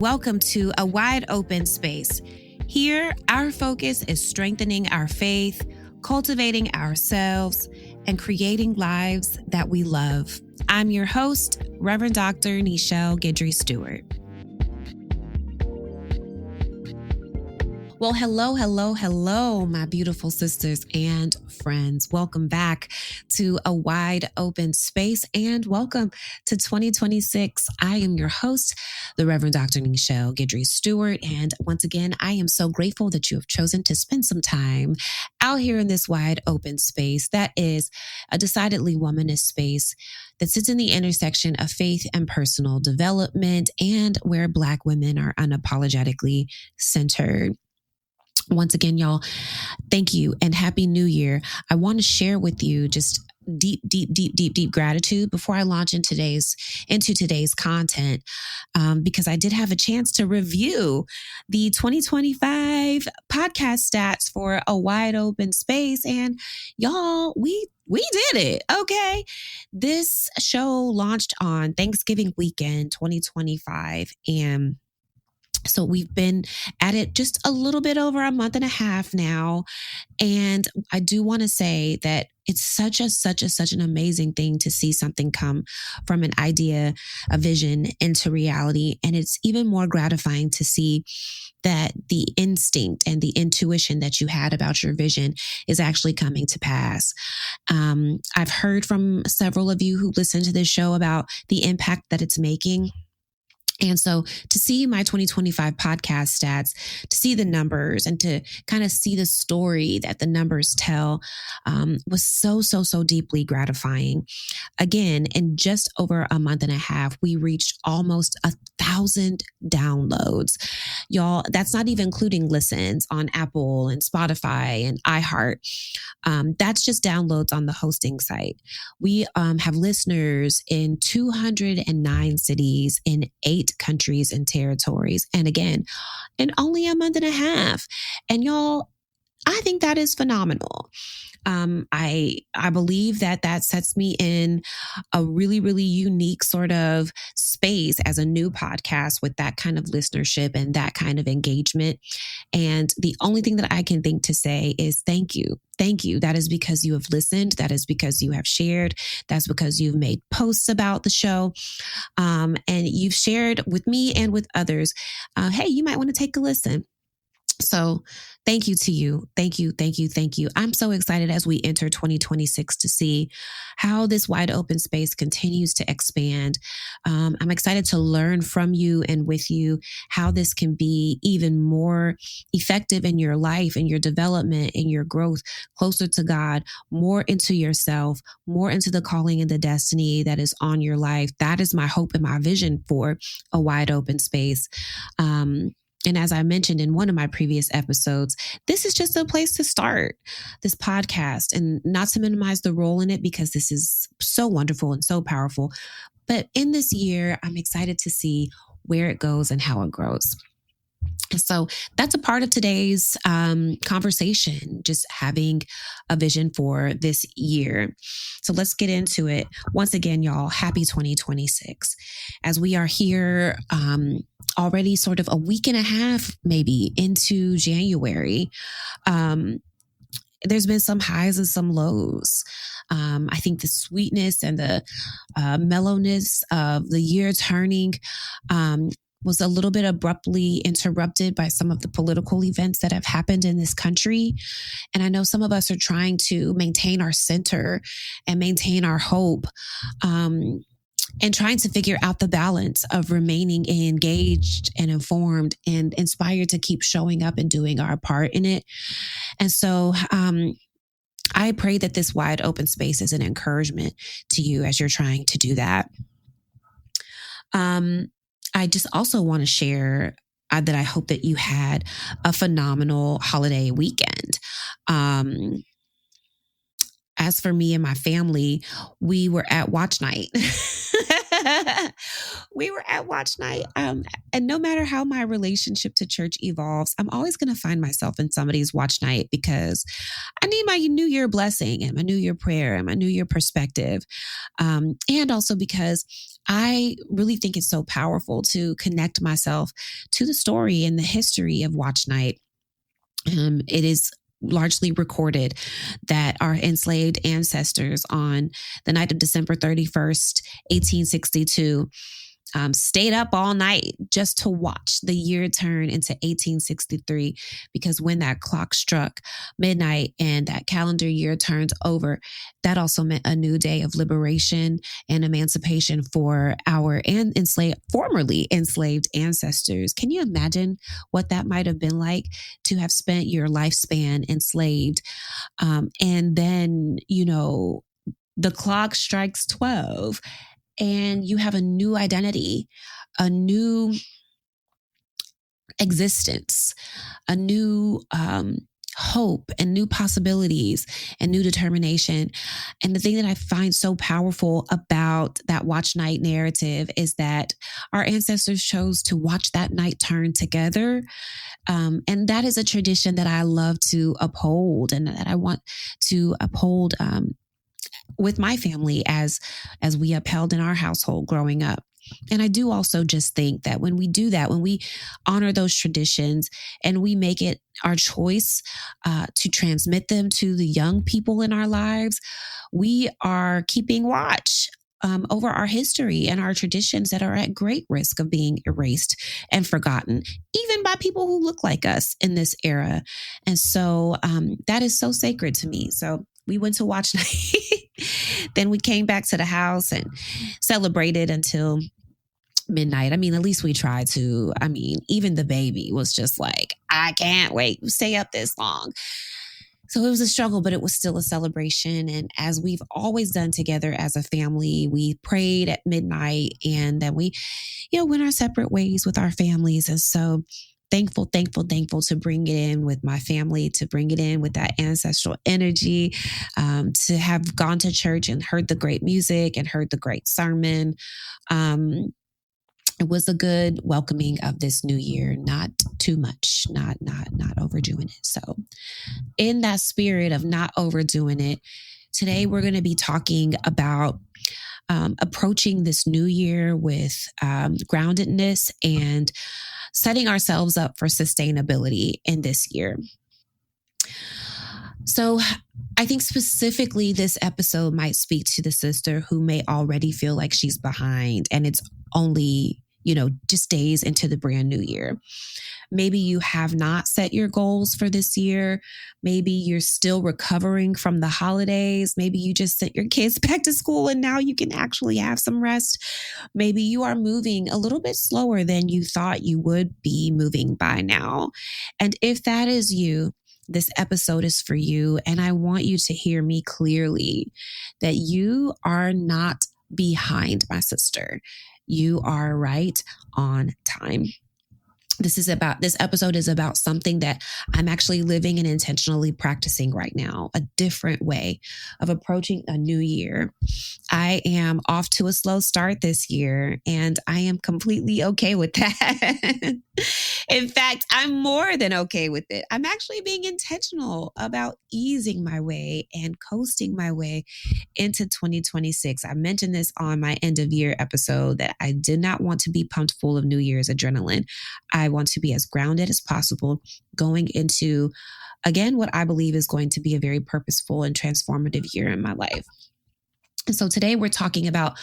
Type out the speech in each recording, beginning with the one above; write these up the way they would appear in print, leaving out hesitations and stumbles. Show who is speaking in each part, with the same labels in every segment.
Speaker 1: Welcome to A Wide Open Space. Here, our focus is strengthening our faith, cultivating ourselves, and creating lives that we love. I'm your host, Reverend Dr. Nichelle Guidry Stewart. Well, hello, my beautiful sisters and friends. Welcome back to A Wide Open Space and welcome to 2026. I am your host, the Reverend Dr. Nichelle Guidry Stewart. And once again, I am so grateful that you have chosen to spend some time out here in this wide open space that is a decidedly womanist space that sits in the intersection of faith and personal development and where Black women are unapologetically centered. Once again, y'all, thank you and Happy New Year. I want to share with you just deep gratitude before I launch into today's content, because I did have a chance to review the 2025 podcast stats for A Wide Open Space, and y'all, we did it. Okay, this show launched on Thanksgiving weekend 2025, and so we've been at it just a little bit over a month and a half now. And I do want to say that it's such an amazing thing to see something come from an idea, a vision into reality. And it's even more gratifying to see that the instinct and the intuition that you had about your vision is actually coming to pass. I've heard from several of you who listen to this show about the impact that it's making. And so to see my 2025 podcast stats, to see the numbers and to kind of see the story that the numbers tell was so deeply gratifying. Again, in just over a month and a half, we reached almost 1,000 downloads. Y'all, that's not even including listens on Apple and Spotify and iHeart. That's just downloads on the hosting site. We have listeners in 209 cities in 8 countries and territories. And again, in only a month and a half. And y'all, I think that is phenomenal. I believe that sets me in a really unique sort of space as a new podcast with that kind of listenership and that kind of engagement. And the only thing that I can think to say is thank you. Thank you. That is because you have listened. That is because you have shared. That's because you've made posts about the show. And you've shared with me and with others. Hey, you might want to take a listen. So thank you to you. Thank you. I'm so excited as we enter 2026 to see how this wide open space continues to expand. I'm excited to learn from you and with you how this can be even more effective in your life, in your development, in your growth, closer to God, more into yourself, more into the calling and the destiny that is on your life. That is my hope and my vision for A Wide Open Space. And as I mentioned in one of my previous episodes, this is just a place to start this podcast, and not to minimize the role in it because this is so wonderful and so powerful. But in this year, I'm excited to see where it goes and how it grows. So that's a part of today's conversation, just having a vision for this year. So let's get into it. Once again, y'all, happy 2026. As we are here already sort of a week and a half, maybe into January, there's been some highs and some lows. I think the sweetness and the mellowness of the year turning was a little bit abruptly interrupted by some of the political events that have happened in this country. And I know some of us are trying to maintain our center and maintain our hope, and trying to figure out the balance of remaining engaged and informed and inspired to keep showing up and doing our part in it. And so, I pray that this wide open space is an encouragement to you as you're trying to do that. I just also want to share that I hope that you had a phenomenal holiday weekend. As for me and my family, we were at watch night. We were at watch night. And no matter how my relationship to church evolves, I'm always going to find myself in somebody's watch night because I need my New Year blessing and my New Year prayer and my New Year perspective. And also because I really think it's so powerful to connect myself to the story and the history of watch night. It is largely recorded that our enslaved ancestors on the night of December 31st, 1862, stayed up all night just to watch the year turn into 1863. Because when that clock struck midnight and that calendar year turned over, that also meant a new day of liberation and emancipation for our formerly enslaved ancestors. Can you imagine what that might have been like to have spent your lifespan enslaved? And then, the clock strikes 12 and you have a new identity, a new existence, a new hope and new possibilities and new determination. And the thing that I find so powerful about that watch night narrative is that our ancestors chose to watch that night turn together. And that is a tradition that I love to uphold and that I want to uphold with my family as we upheld in our household growing up. And I do also just think that when we do that, when we honor those traditions and we make it our choice to transmit them to the young people in our lives, we are keeping watch over our history and our traditions that are at great risk of being erased and forgotten, even by people who look like us in this era. And so that is so sacred to me. So we went to watch night. Then we came back to the house and celebrated until midnight. I mean, at least we tried to. I mean, even the baby was just like, I can't wait, stay up this long. So it was a struggle, but it was still a celebration. And as we've always done together as a family, we prayed at midnight and then we, went our separate ways with our families. And so thankful to bring it in with my family, to bring it in with that ancestral energy, to have gone to church and heard the great music and heard the great sermon. It was a good welcoming of this new year, not too much, not overdoing it. So in that spirit of not overdoing it, today we're going to be talking about approaching this new year with groundedness and setting ourselves up for sustainability in this year. So I think specifically this episode might speak to the sister who may already feel like she's behind and it's only, just days into the brand new year. Maybe you have not set your goals for this year. Maybe you're still recovering from the holidays. Maybe you just sent your kids back to school and now you can actually have some rest. Maybe you are moving a little bit slower than you thought you would be moving by now. And if that is you, this episode is for you. And I want you to hear me clearly that you are not behind, my sister. You are right on time. This episode is about something that I'm actually living and intentionally practicing right now, a different way of approaching a new year. I am off to a slow start this year, and I am completely okay with that. In fact, I'm more than okay with it. I'm actually being intentional about easing my way and coasting my way into 2026. I mentioned this on my end of year episode that I did not want to be pumped full of New Year's adrenaline. I want to be as grounded as possible going into, again, what I believe is going to be a very purposeful and transformative year in my life. And so today we're talking about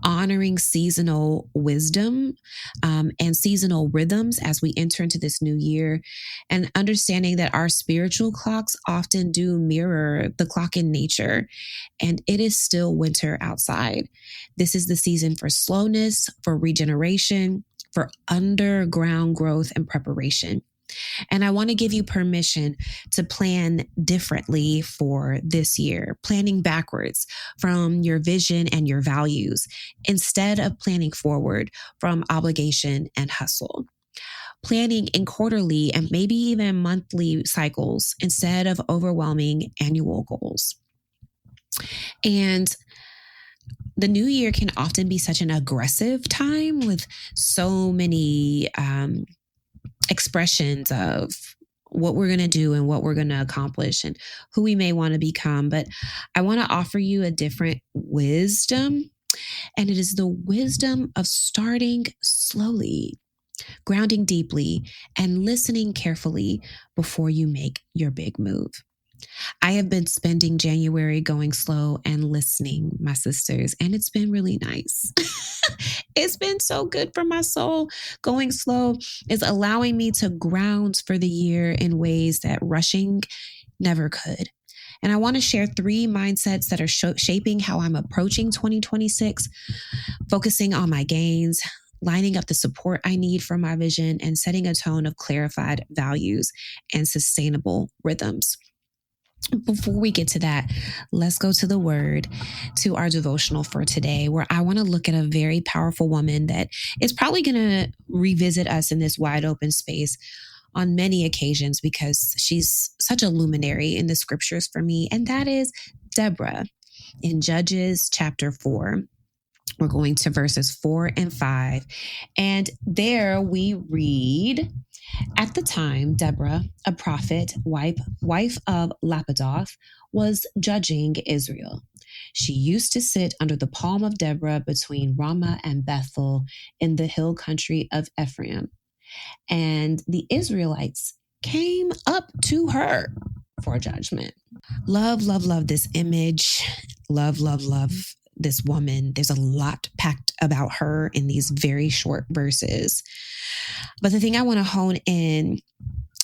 Speaker 1: honoring seasonal wisdom and seasonal rhythms as we enter into this new year, and understanding that our spiritual clocks often do mirror the clock in nature, and it is still winter outside. This is the season for slowness, for regeneration, for underground growth and preparation. And I want to give you permission to plan differently for this year, planning backwards from your vision and your values, instead of planning forward from obligation and hustle. Planning in quarterly and maybe even monthly cycles instead of overwhelming annual goals. And The new year can often be such an aggressive time with so many expressions of what we're going to do and what we're going to accomplish and who we may want to become. But I want to offer you a different wisdom, and it is the wisdom of starting slowly, grounding deeply, and listening carefully before you make your big move. I have been spending January going slow and listening, my sisters, and it's been really nice. It's been so good for my soul. Going slow is allowing me to ground for the year in ways that rushing never could. And I want to share three mindsets that are shaping how I'm approaching 2026, focusing on my gains, lining up the support I need for my vision, and setting a tone of clarified values and sustainable rhythms. Before we get to that, let's go to the word, to our devotional for today, where I want to look at a very powerful woman that is probably going to revisit us in this wide open space on many occasions because she's such a luminary in the scriptures for me. And that is Deborah in Judges chapter 4. We're going to verses 4 and 5. And there we read, at the time, Deborah, a prophet, wife of Lapidoth, was judging Israel. She used to sit under the palm of Deborah between Ramah and Bethel in the hill country of Ephraim. And the Israelites came up to her for judgment. Love, love, love this image. Love, love, love this woman. There's a lot packed about her in these very short verses. But the thing I want to hone in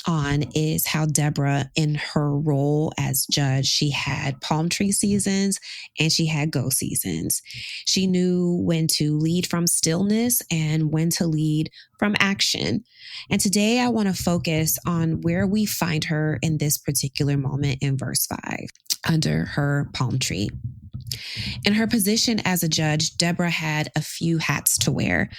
Speaker 1: on is how Deborah, in her role as judge, she had palm tree seasons and she had go seasons. She knew when to lead from stillness and when to lead from action. And today I want to focus on where we find her in this particular moment in verse 5, under her palm tree. In her position as a judge, Deborah had a few hats to wear.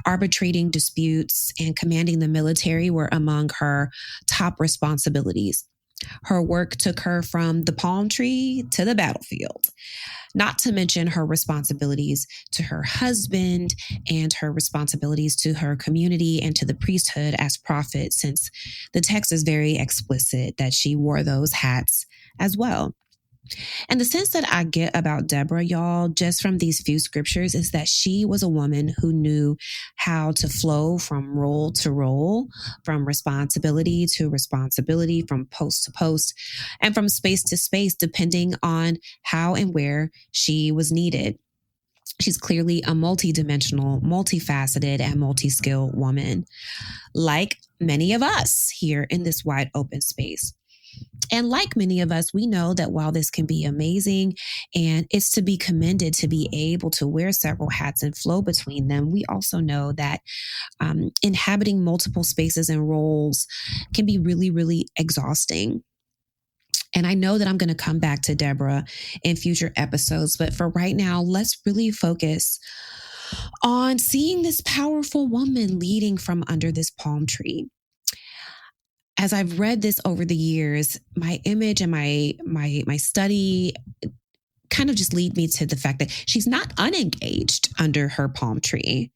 Speaker 1: Arbitrating disputes and commanding the military were among her top responsibilities. Her work took her from the palm tree to the battlefield, not to mention her responsibilities to her husband and her responsibilities to her community and to the priesthood as prophet, since the text is very explicit that she wore those hats as well. And the sense that I get about Deborah, y'all, just from these few scriptures, is that she was a woman who knew how to flow from role to role, from responsibility to responsibility, from post to post, and from space to space, depending on how and where she was needed. She's clearly a multidimensional, multifaceted, and multi-skilled woman, like many of us here in this wide open space. And like many of us, we know that while this can be amazing and it's to be commended to be able to wear several hats and flow between them, we also know that inhabiting multiple spaces and roles can be really, really exhausting. And I know that I'm going to come back to Deborah in future episodes, but for right now, let's really focus on seeing this powerful woman leading from under this palm tree. As I've read this over the years, my image and my study kind of just lead me to the fact that she's not unengaged under her palm tree.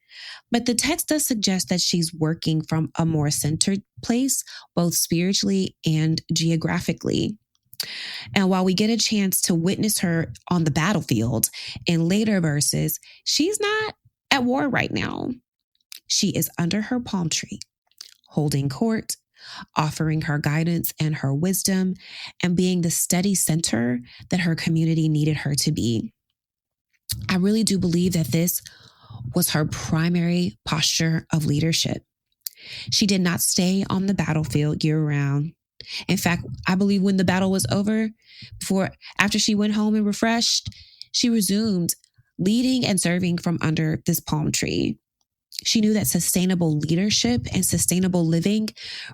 Speaker 1: But the text does suggest that she's working from a more centered place, both spiritually and geographically. And while we get a chance to witness her on the battlefield in later verses, she's not at war right now. She is under her palm tree, holding court, offering her guidance and her wisdom, and being the steady center that her community needed her to be. I really do believe that this was her primary posture of leadership. She did not stay on the battlefield year-round. In fact, I believe when the battle was over, after she went home and refreshed, she resumed leading and serving from under this palm tree. She knew that sustainable leadership and sustainable living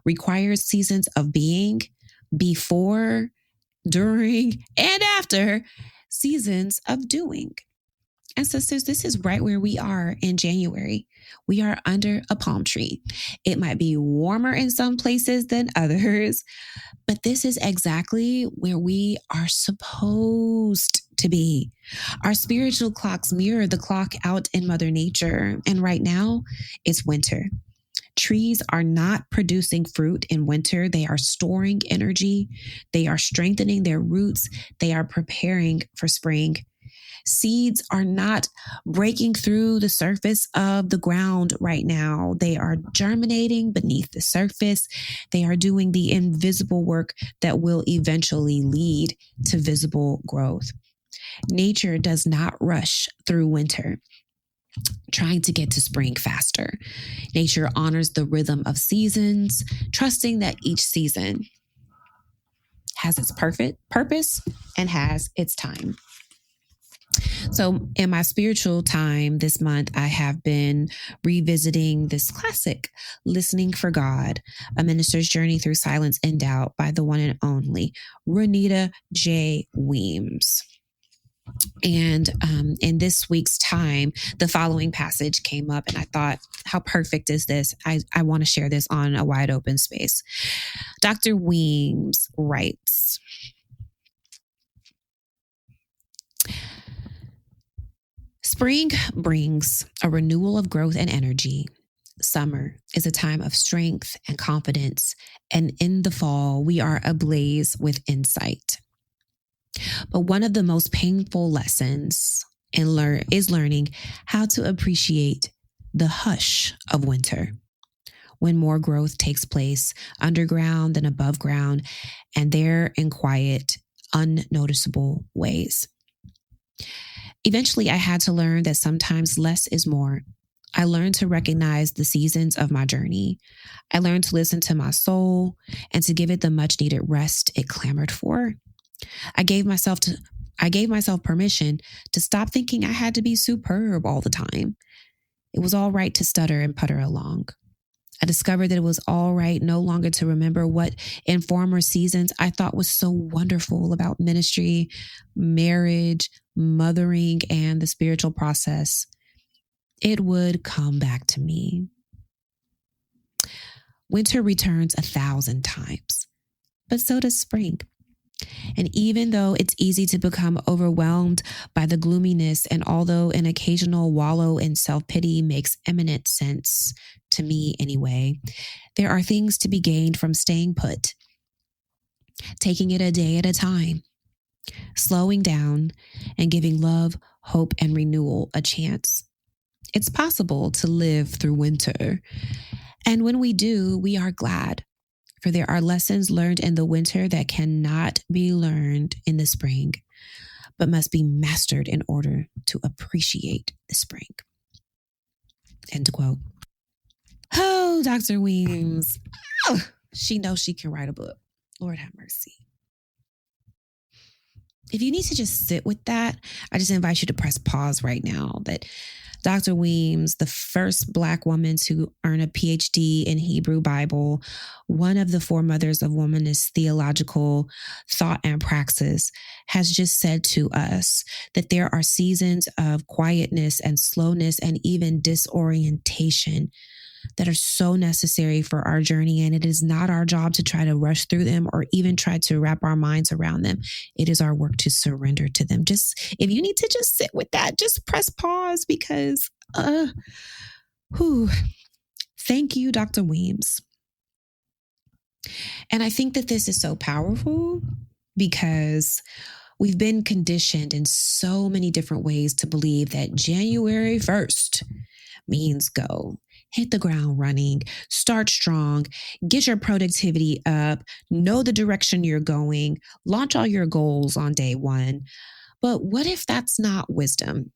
Speaker 1: requires seasons of being before, during, and after seasons of doing. And sisters, this is right where we are in January. We are under a palm tree. It might be warmer in some places than others, but this is exactly where we are supposed to be. Our spiritual clocks mirror the clock out in Mother Nature. And right now, it's winter. Trees are not producing fruit in winter. They are storing energy. They are strengthening their roots. They are preparing for spring. Seeds are not breaking through the surface of the ground right now. They are germinating beneath the surface. They are doing the invisible work that will eventually lead to visible growth. Nature does not rush through winter, trying to get to spring faster. Nature honors the rhythm of seasons, trusting that each season has its perfect purpose and has its time. So, in my spiritual time this month, I have been revisiting this classic, Listening for God, A Minister's Journey Through Silence and Doubt by the one and only Renita J. Weems. And in this week's time, the following passage came up, and I thought, how perfect is this? I want to share this on a wide open space. Dr. Weems writes, spring brings a renewal of growth and energy. Summer is a time of strength and confidence. And in the fall, we are ablaze with insight. But one of the most painful lessons is learning how to appreciate the hush of winter, when more growth takes place underground than above ground, and there in quiet, unnoticeable ways. Eventually, I had to learn that sometimes less is more. I learned to recognize the seasons of my journey. I learned to listen to my soul and to give it the much needed rest it clamored for. I gave myself permission to stop thinking I had to be superb all the time. It was all right to stutter and putter along. I discovered that it was all right no longer to remember what in former seasons I thought was so wonderful about ministry, marriage, mothering, and the spiritual process. It would come back to me. Winter returns 1,000 times, but so does spring. And even though it's easy to become overwhelmed by the gloominess, and although an occasional wallow in self-pity makes eminent sense, to me anyway, there are things to be gained from staying put, taking it a day at a time, slowing down, and giving love, hope, and renewal a chance. It's possible to live through winter. And when we do, we are glad. For there are lessons learned in the winter that cannot be learned in the spring, but must be mastered in order to appreciate the spring. End quote. Oh, Dr. Weems. Oh, she knows she can write a book. Lord have mercy. If you need to just sit with that, I just invite you to press pause right now. That Dr. Weems, the first Black woman to earn a PhD in Hebrew Bible, one of the foremothers of womanist theological thought and praxis, has just said to us that there are seasons of quietness and slowness and even disorientation that are so necessary for our journey. And it is not our job to try to rush through them or even try to wrap our minds around them. It is our work to surrender to them. Just, if you need to just sit with that, just press pause, because, thank you, Dr. Weems. And I think that this is so powerful because we've been conditioned in so many different ways to believe that January 1st means go. Hit the ground running, start strong, get your productivity up, know the direction you're going, launch all your goals on day one. But what if that's not wisdom?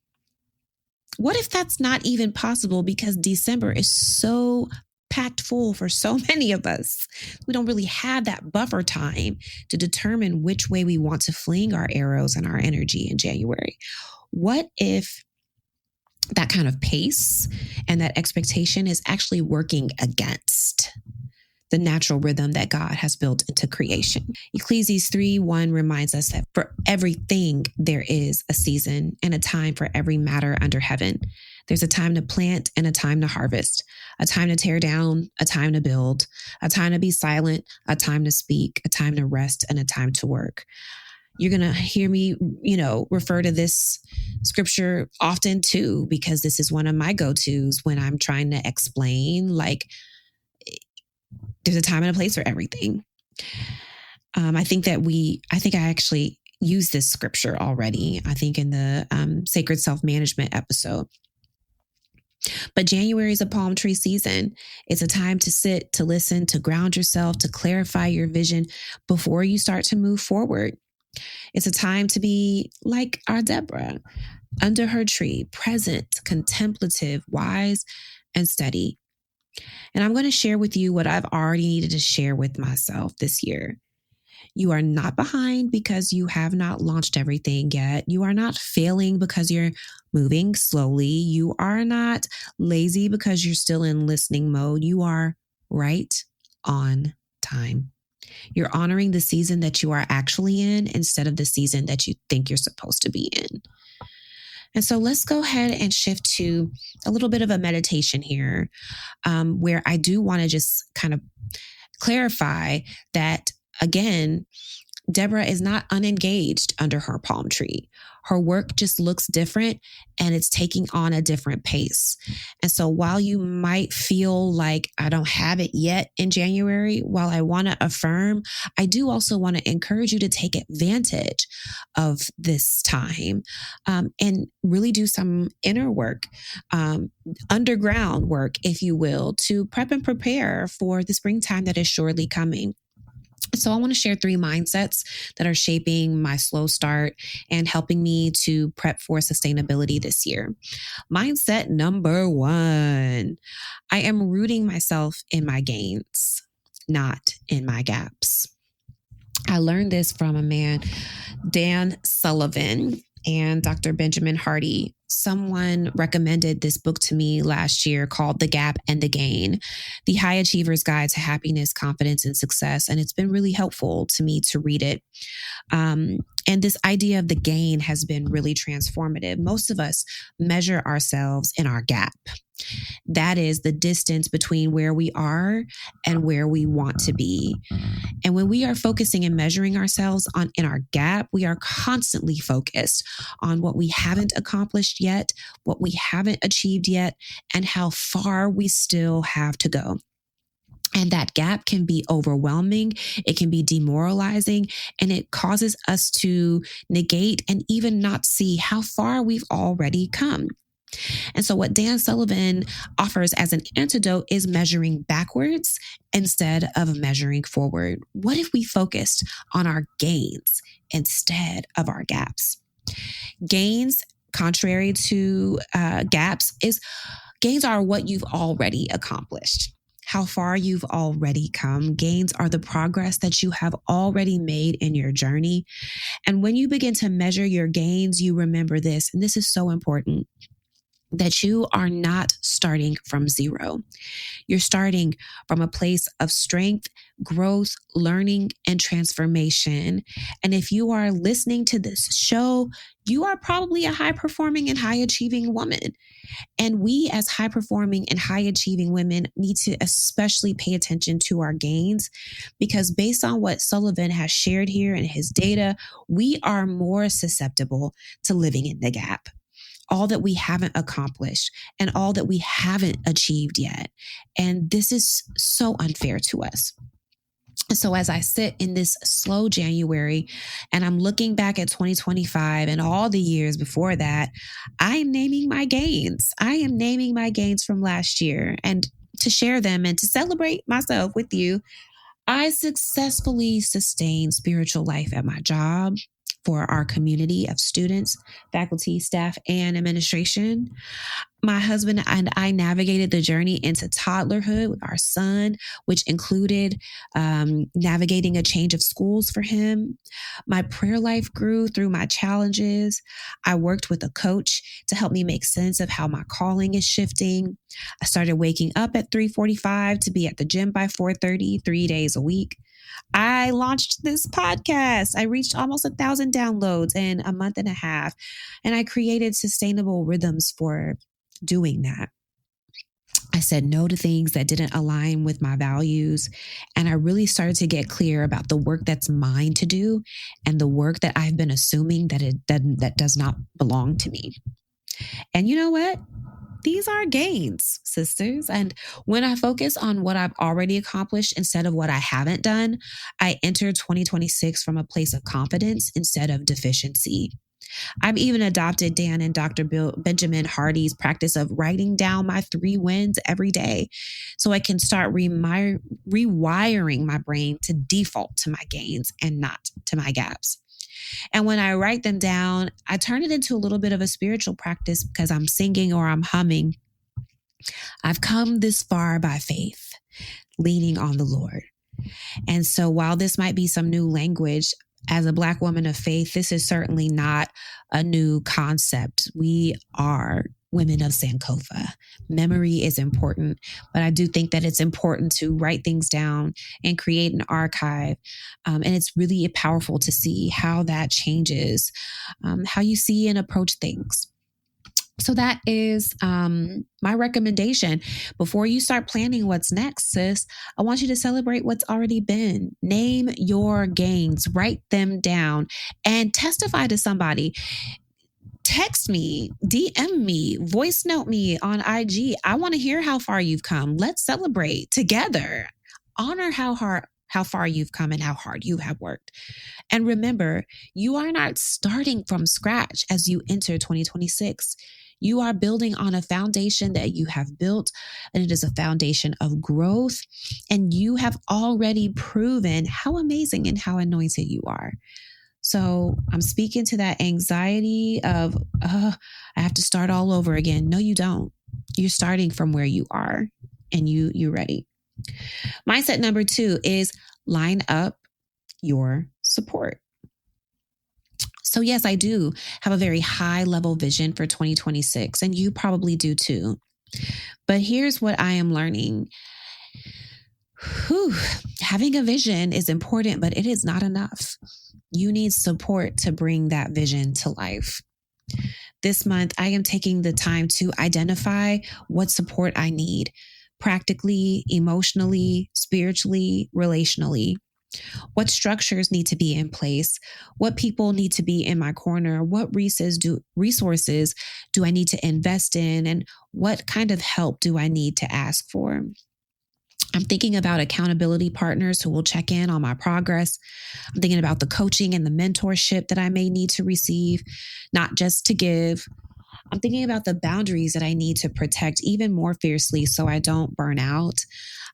Speaker 1: What if that's not even possible, because December is so packed full for so many of us? We don't really have that buffer time to determine which way we want to fling our arrows and our energy in January. What if that kind of pace and that expectation is actually working against the natural rhythm that God has built into creation. Ecclesiastes 3:1 reminds us that for everything there is a season and a time for every matter under heaven. There's a time to plant and a time to harvest, a time to tear down, a time to build, a time to be silent, a time to speak, a time to rest, and a time to work. You're going to hear me, refer to this scripture often too, because this is one of my go-tos when I'm trying to explain, like, there's a time and a place for everything. I think I actually used this scripture already, I think in the sacred self-management episode. But January is a palm tree season. It's a time to sit, to listen, to ground yourself, to clarify your vision before you start to move forward. It's a time to be like our Deborah, under her tree, present, contemplative, wise, and steady. And I'm going to share with you what I've already needed to share with myself this year. You are not behind because you have not launched everything yet. You are not failing because you're moving slowly. You are not lazy because you're still in listening mode. You are right on time. You're honoring the season that you are actually in instead of the season that you think you're supposed to be in. And so let's go ahead and shift to a little bit of a meditation here, where I do want to just kind of clarify that, again, Deborah is not unengaged under her palm tree. Her work just looks different and it's taking on a different pace. And so while you might feel like I don't have it yet in January, while I want to affirm, I do also want to encourage you to take advantage of this time and really do some inner work, underground work, if you will, to prep and prepare for the springtime that is surely coming. So I want to share 3 mindsets that are shaping my slow start and helping me to prep for sustainability this year. Mindset number 1, I am rooting myself in my gains, not in my gaps. I learned this from a man, Dan Sullivan, and Dr. Benjamin Hardy. Someone recommended this book to me last year called The Gap and the Gain, The High Achiever's Guide to Happiness, Confidence, and Success. And it's been really helpful to me to read it. And this idea of the gain has been really transformative. Most of us measure ourselves in our gap. That is the distance between where we are and where we want to be. And when we are focusing and measuring ourselves in our gap, we are constantly focused on what we haven't accomplished yet, what we haven't achieved yet, and how far we still have to go. And that gap can be overwhelming. It can be demoralizing, and it causes us to negate and even not see how far we've already come. And so what Dan Sullivan offers as an antidote is measuring backwards instead of measuring forward. What if we focused on our gains instead of our gaps? Gains, contrary to gains are what you've already accomplished, how far you've already come. Gains are the progress that you have already made in your journey. And when you begin to measure your gains, you remember this, and this is so important, that you are not starting from zero. You're starting from a place of strength, growth, learning, and transformation. And if you are listening to this show, you are probably a high-performing and high-achieving woman. And we as high-performing and high-achieving women need to especially pay attention to our gains, because based on what Sullivan has shared here in his data, we are more susceptible to living in the gap, all that we haven't accomplished and all that we haven't achieved yet. And this is so unfair to us. And so as I sit in this slow January and I'm looking back at 2025 and all the years before that, I am naming my gains. I am naming my gains from last year, and to share them and to celebrate myself with you. I successfully sustained spiritual life at my job. for our community of students, faculty, staff, and administration. My husband and I navigated the journey into toddlerhood with our son, which included navigating a change of schools for him. My prayer life grew through my challenges. I worked with a coach to help me make sense of how my calling is shifting. I started waking up at 3:45 to be at the gym by 4:30, 3 days a week. I launched this podcast. I reached almost 1,000 downloads in a month and a half, and I created sustainable rhythms for doing that. I said no to things that didn't align with my values. And I really started to get clear about the work that's mine to do and the work that I've been assuming that does not belong to me. And you know what? These are gains, sisters. And when I focus on what I've already accomplished instead of what I haven't done, I enter 2026 from a place of confidence instead of deficiency. I've even adopted Dan and Dr. Benjamin Hardy's practice of writing down my 3 wins every day so I can start rewiring my brain to default to my gains and not to my gaps. And when I write them down, I turn it into a little bit of a spiritual practice because I'm singing or I'm humming. I've come this far by faith, leaning on the Lord. And so while this might be some new language, as a Black woman of faith, this is certainly not a new concept. We are women of Sankofa. Memory is important, but I do think that it's important to write things down and create an archive. And it's really powerful to see how that changes how you see and approach things. So that is my recommendation. Before you start planning what's next, sis, I want you to celebrate what's already been. Name your gains, write them down, and testify to somebody. Text me, DM me, voice note me on IG. I want to hear how far you've come. Let's celebrate together. Honor how far you've come and how hard you have worked. And remember, you are not starting from scratch as you enter 2026. You are building on a foundation that you have built, and it is a foundation of growth. And you have already proven how amazing and how anointed you are. So I'm speaking to that anxiety of, I have to start all over again. No, you don't. You're starting from where you are and you're ready. Mindset number 2 is line up your support. So yes, I do have a very high level vision for 2026, and you probably do too. But here's what I am learning. Having a vision is important, but it is not enough. You need support to bring that vision to life. This month, I am taking the time to identify what support I need, practically, emotionally, spiritually, relationally. What structures need to be in place? What people need to be in my corner? What resources do I need to invest in? And what kind of help do I need to ask for? I'm thinking about accountability partners who will check in on my progress. I'm thinking about the coaching and the mentorship that I may need to receive, not just to give. I'm thinking about the boundaries that I need to protect even more fiercely so I don't burn out.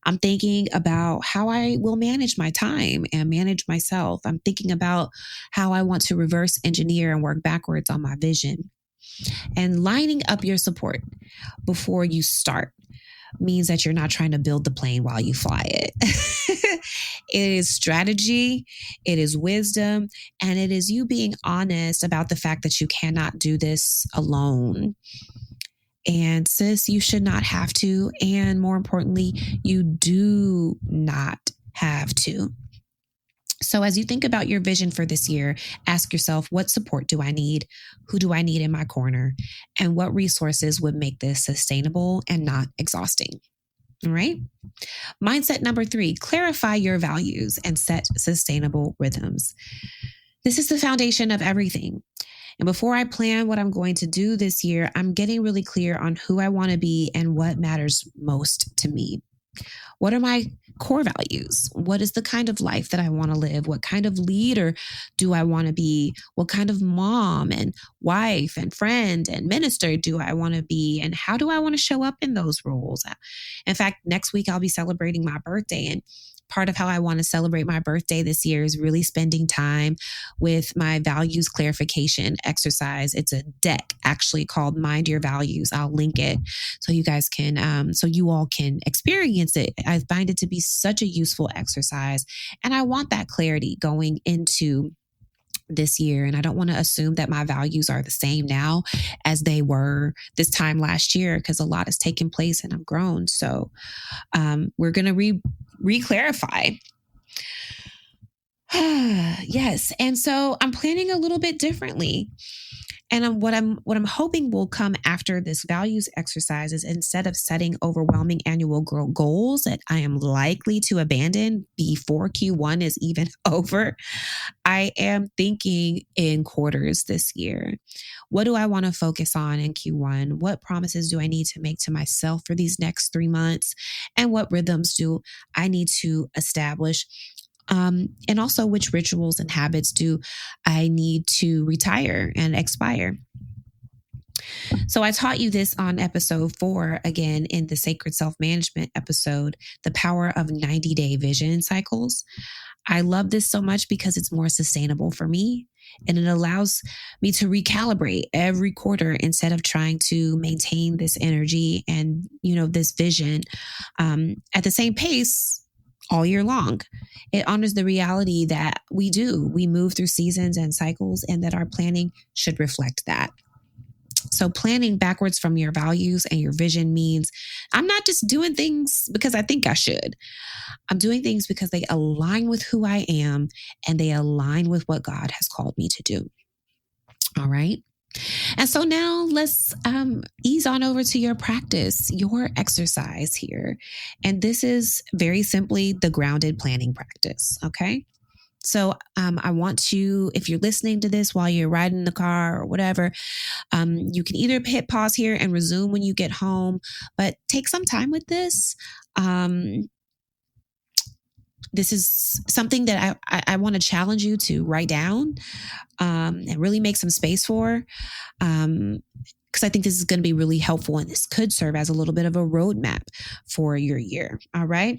Speaker 1: I'm thinking about how I will manage my time and manage myself. I'm thinking about how I want to reverse engineer and work backwards on my vision. And lining up your support before you start means that you're not trying to build the plane while you fly it. It is strategy, it is wisdom, and it is you being honest about the fact that you cannot do this alone. And sis, you should not have to. And more importantly, you do not have to. So as you think about your vision for this year, ask yourself, what support do I need? Who do I need in my corner? And what resources would make this sustainable and not exhausting? All right. Mindset number 3, clarify your values and set sustainable rhythms. This is the foundation of everything. And before I plan what I'm going to do this year, I'm getting really clear on who I want to be and what matters most to me. What are my core values? What is the kind of life that I want to live? What kind of leader do I want to be? What kind of mom and wife and friend and minister do I want to be? And how do I want to show up in those roles? In fact, next week I'll be celebrating my birthday. And part of how I want to celebrate my birthday this year is really spending time with my values clarification exercise. It's a deck actually called Mind Your Values. I'll link it so you guys can, so you all can experience it. I find it to be such a useful exercise, and I want that clarity going into this year. And I don't want to assume that my values are the same now as they were this time last year, because a lot has taken place and I've grown. So we're going to re-clarify. Yes. And so I'm planning a little bit differently. And what I'm hoping will come after this values exercise is, instead of setting overwhelming annual goals that I am likely to abandon before Q1 is even over, I am thinking in quarters this year. What do I want to focus on in Q1? What promises do I need to make to myself for these next 3 months? And what rhythms do I need to establish? And also, which rituals and habits do I need to retire and expire? So I taught you this on episode 4, again, in the Sacred Self-Management episode, the power of 90-day vision cycles. I love this so much because it's more sustainable for me, and it allows me to recalibrate every quarter instead of trying to maintain this energy and, this vision at the same pace all year long. It honors the reality that we move through seasons and cycles, and that our planning should reflect that. So planning backwards from your values and your vision means I'm not just doing things because I think I should. I'm doing things because they align with who I am, and they align with what God has called me to do. All right. And so now let's ease on over to your practice, your exercise here. And this is very simply the grounded planning practice. Okay. So I want you, if you're listening to this while you're riding in the car or whatever, you can either hit pause here and resume when you get home, but take some time with this. This is something that I want to challenge you to write down and really make some space for, because I think this is going to be really helpful, and this could serve as a little bit of a roadmap for your year. All right.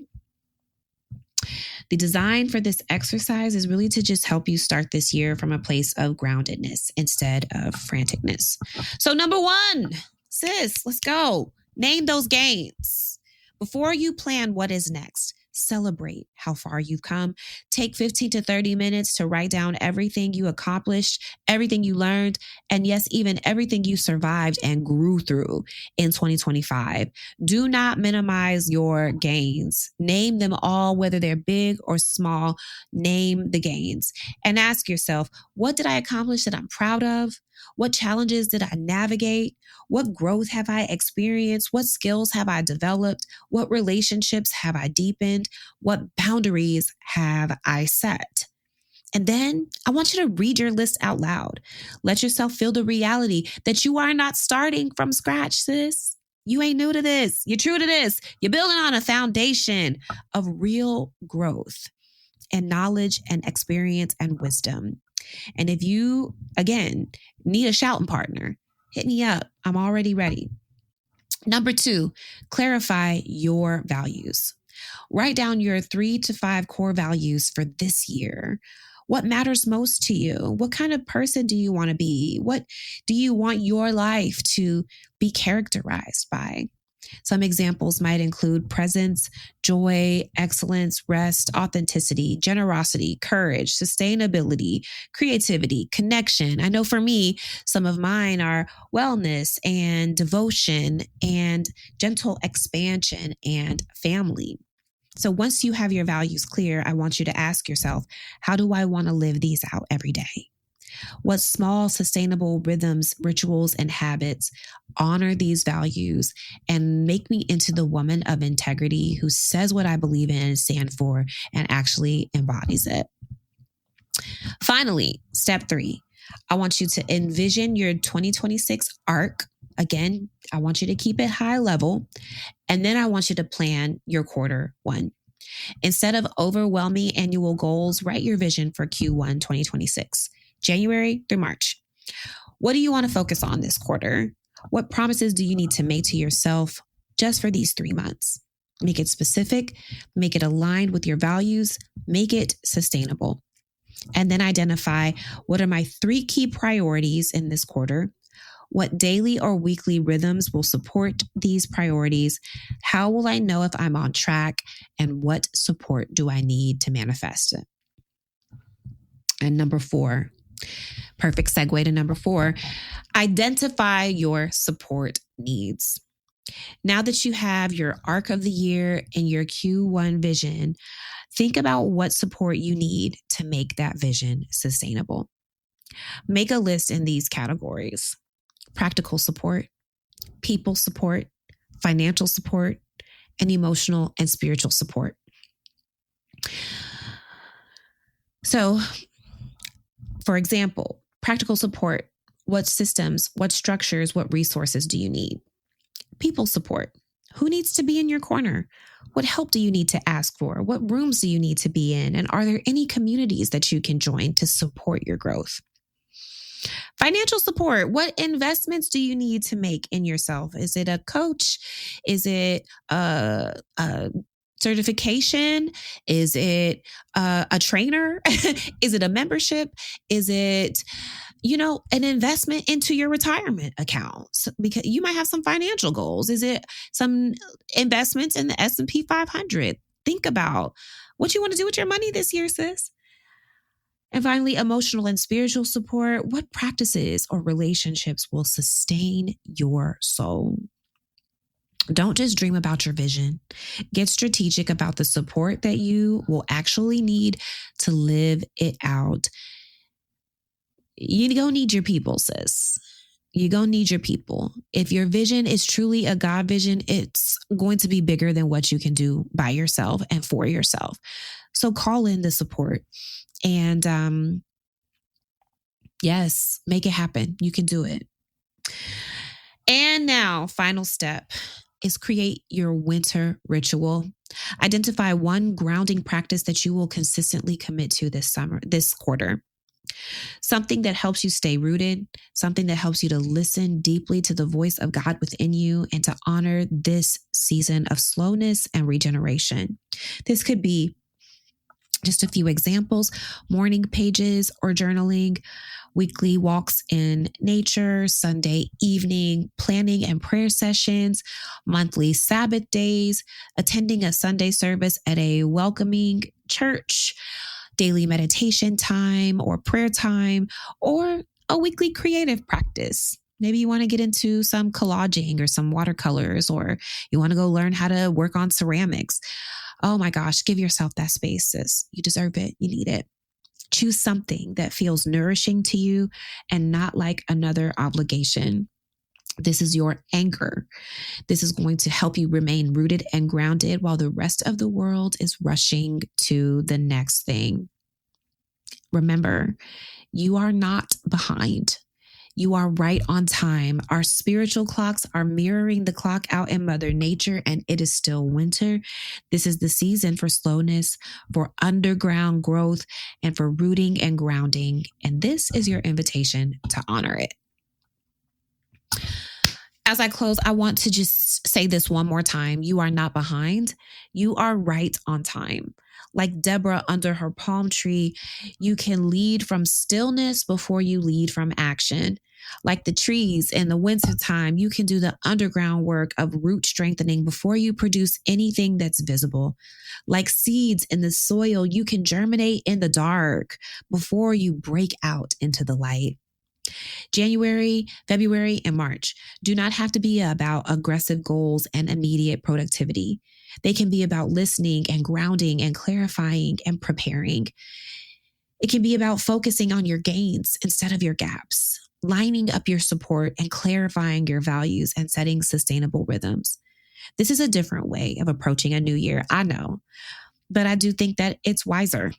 Speaker 1: The design for this exercise is really to just help you start this year from a place of groundedness instead of franticness. So number 1, sis, let's go. Name those gains. Before you plan what is next, celebrate how far you've come. Take 15 to 30 minutes to write down everything you accomplished, everything you learned, and yes, even everything you survived and grew through in 2025. Do not minimize your gains. Name them all, whether they're big or small. Name the gains and ask yourself, what did I accomplish that I'm proud of? What challenges did I navigate? What growth have I experienced? What skills have I developed? What relationships have I deepened? What boundaries have I set? And then I want you to read your list out loud. Let yourself feel the reality that you are not starting from scratch, sis. You ain't new to this. You're true to this. You're building on a foundation of real growth and knowledge and experience and wisdom. And if you, again, need a shouting partner, hit me up. I'm already ready. Number 2, clarify your values. Write down your 3 to 5 core values for this year. What matters most to you? What kind of person do you want to be? What do you want your life to be characterized by? Some examples might include presence, joy, excellence, rest, authenticity, generosity, courage, sustainability, creativity, connection. I know for me, some of mine are wellness and devotion and gentle expansion and family. So once you have your values clear, I want you to ask yourself, how do I want to live these out every day? What small, sustainable rhythms, rituals, and habits honor these values and make me into the woman of integrity who says what I believe in and stand for and actually embodies it? Finally, step 3, I want you to envision your 2026 arc. Again, I want you to keep it high level. And then I want you to plan your quarter 1. Instead of overwhelming annual goals, write your vision for Q1 2026. January through March. What do you want to focus on this quarter? What promises do you need to make to yourself just for these 3 months? Make it specific, make it aligned with your values, make it sustainable. And then identify what are my 3 key priorities in this quarter? What daily or weekly rhythms will support these priorities? How will I know if I'm on track? And what support do I need to manifest it? And number 4, perfect segue to number 4, identify your support needs. Now that you have your arc of the year and your Q1 vision, think about what support you need to make that vision sustainable. Make a list in these categories: practical support, people support, financial support, and emotional and spiritual support. So, for example, practical support: what systems, what structures, what resources do you need? People support: who needs to be in your corner? What help do you need to ask for? What rooms do you need to be in? And are there any communities that you can join to support your growth? Financial support: what investments do you need to make in yourself? Is it a coach? Is it a certification? Is it a trainer? Is it a membership? Is it, an investment into your retirement accounts? Because you might have some financial goals. Is it some investments in the S&P 500? Think about what you want to do with your money this year, sis. And finally, emotional and spiritual support: what practices or relationships will sustain your soul? Don't just dream about your vision. Get strategic about the support that you will actually need to live it out. You're going to need your people, sis. You're going to need your people. If your vision is truly a God vision, it's going to be bigger than what you can do by yourself and for yourself. So call in the support and yes, make it happen. You can do it. And now, final step is create your winter ritual. Identify one grounding practice that you will consistently commit to this quarter. Something that helps you stay rooted, something that helps you to listen deeply to the voice of God within you and to honor this season of slowness and regeneration. This could be just a few examples: morning pages or journaling, weekly walks in nature, Sunday evening planning and prayer sessions, monthly Sabbath days, attending a Sunday service at a welcoming church, daily meditation time or prayer time, or a weekly creative practice. Maybe you want to get into some collaging or some watercolors, or you want to go learn how to work on ceramics. Oh my gosh, give yourself that space, sis. You deserve it. You need it. Choose something that feels nourishing to you and not like another obligation. This is your anchor. This is going to help you remain rooted and grounded while the rest of the world is rushing to the next thing. Remember, you are not behind. You are right on time. Our spiritual clocks are mirroring the clock out in Mother Nature, and it is still winter. This is the season for slowness, for underground growth, and for rooting and grounding. And this is your invitation to honor it. As I close, I want to just say this one more time. You are not behind. You are right on time. Like Deborah under her palm tree, you can lead from stillness before you lead from action. Like the trees in the wintertime, you can do the underground work of root strengthening before you produce anything that's visible. Like seeds in the soil, you can germinate in the dark before you break out into the light. January, February, and March do not have to be about aggressive goals and immediate productivity. They can be about listening and grounding and clarifying and preparing. It can be about focusing on your gains instead of your gaps, lining up your support and clarifying your values and setting sustainable rhythms. This is a different way of approaching a new year, I know, but I do think that it's wiser.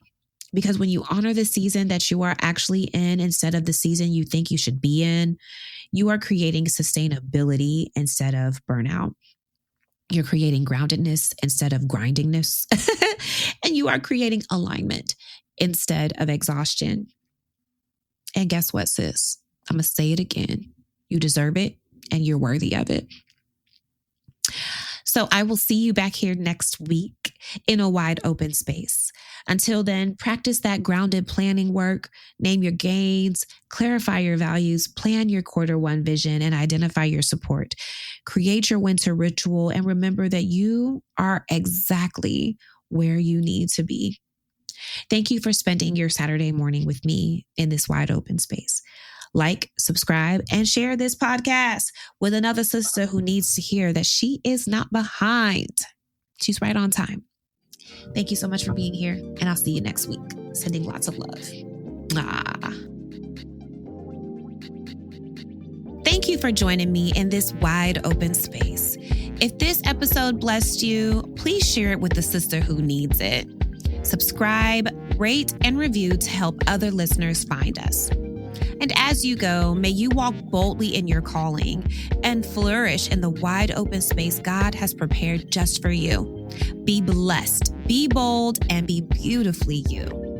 Speaker 1: Because when you honor the season that you are actually in instead of the season you think you should be in, you are creating sustainability instead of burnout. You're creating groundedness instead of grindingness. And you are creating alignment instead of exhaustion. And guess what, sis? I'm going to say it again. You deserve it and you're worthy of it. So I will see you back here next week in a wide open space. Until then, practice that grounded planning work, name your gains, clarify your values, plan your quarter one vision, and identify your support. Create your winter ritual and remember that you are exactly where you need to be. Thank you for spending your Saturday morning with me in this wide open space. Like, subscribe, and share this podcast with another sister who needs to hear that she is not behind. She's right on time. Thank you so much for being here, and I'll see you next week. Sending lots of love. Thank you for joining me in this wide open space. If this episode blessed you, please share it with the sister who needs it. Subscribe, rate, and review to help other listeners find us. And as you go, may you walk boldly in your calling and flourish in the wide open space God has prepared just for you. Be blessed, be bold, and be beautifully you.